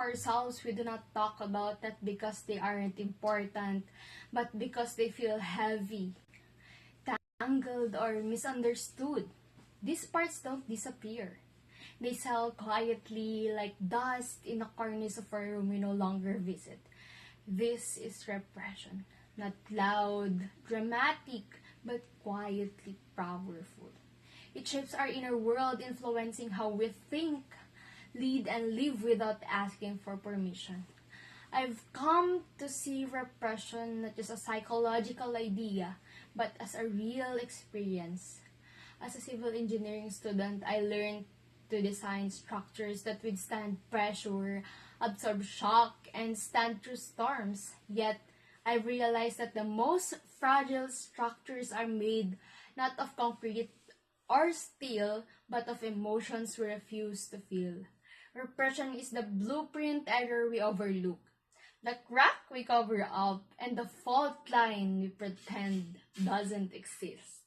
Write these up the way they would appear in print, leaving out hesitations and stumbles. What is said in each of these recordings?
ourselves, we do not talk about that because they aren't important, but because they feel heavy, tangled, or misunderstood. These parts don't disappear. They settle quietly like dust in the corners of a room we no longer visit. This is repression. Not loud, dramatic, but quietly powerful. It shapes our inner world, influencing how we think, lead, and live without asking for permission. I've come to see repression not just a psychological idea, but as a real experience. As a civil engineering student, I learned to design structures that withstand pressure, absorb shock, and stand through storms. Yet, I realized that the most fragile structures are made not of concrete or steel, but of emotions we refuse to feel. Repression is the blueprint error we overlook, the crack we cover up, and the fault line we pretend doesn't exist.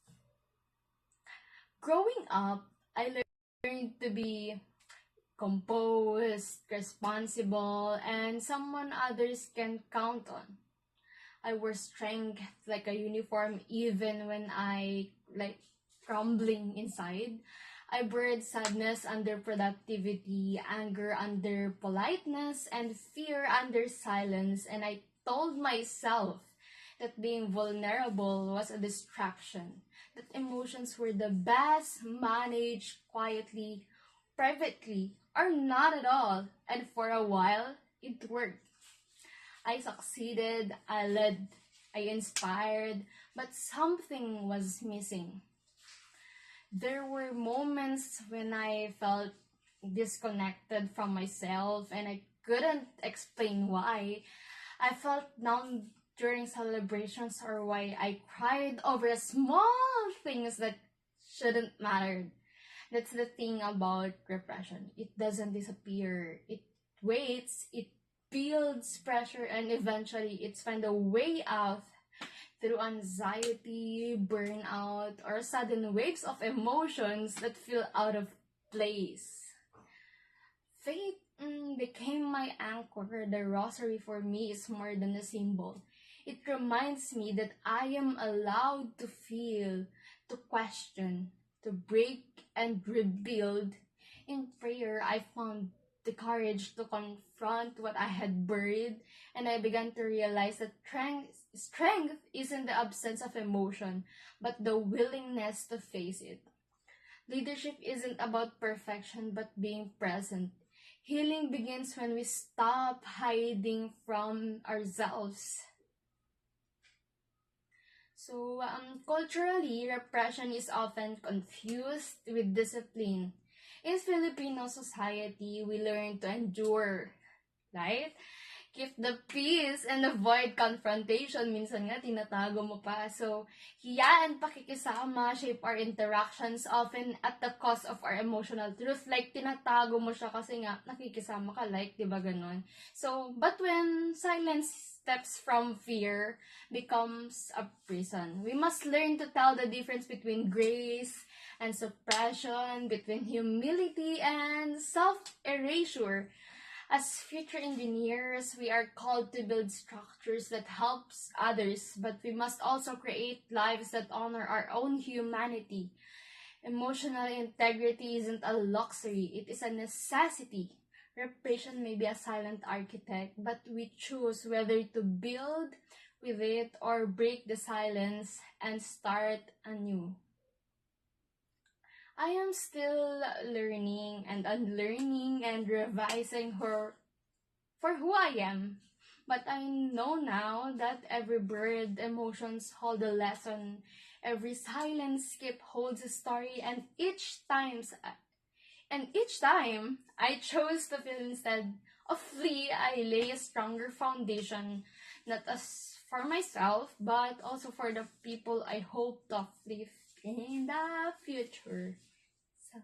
Growing up, I learned to be composed, responsible, and someone others can count on. I wore strength like a uniform even when I crumbling inside. I buried sadness under productivity, anger under politeness, and fear under silence, and I told myself that being vulnerable was a distraction, that emotions were the best managed quietly, privately, or not at all. And for a while, it worked. I succeeded, I led, I inspired, but something was missing. There were moments when I felt disconnected from myself and I couldn't explain why. I felt numb during celebrations or why I cried over small things that shouldn't matter. That's the thing about repression. It doesn't disappear. It waits, it builds pressure, and eventually it's find a way out through anxiety, burnout, or sudden waves of emotions that feel out of place. Faith became my anchor. The rosary for me is more than a symbol. It reminds me that I am allowed to feel, to question, to break and rebuild. In prayer, I found the courage to confront what I had buried, and I began to realize that strength isn't the absence of emotion, but the willingness to face it. Leadership isn't about perfection, but being present. Healing begins when we stop hiding from ourselves. So, culturally, repression is often confused with discipline. In Filipino society, we learn to endure, right? Keep the peace and avoid confrontation. Minsan nga, tinatago mo pa. So, hiya and pakikisama shape our interactions often at the cost of our emotional truth. Like, tinatago mo siya kasi nga, nakikisama ka, like, di ba ganon? So, but when silence steps from fear becomes a prison, we must learn to tell the difference between grace and suppression, between humility and self-erasure. As future engineers, we are called to build structures that helps others, but we must also create lives that honor our own humanity. Emotional integrity isn't a luxury, it is a necessity. Repression may be a silent architect, but we choose whether to build with it or break the silence and start anew. I am still learning and unlearning and revising her for who I am. But I know now that every bird emotions hold a lesson. Every silent skip holds a story, and each time I chose to feel instead of flee, I lay a stronger foundation, not as for myself, but also for the people I hope to uplift in the future. So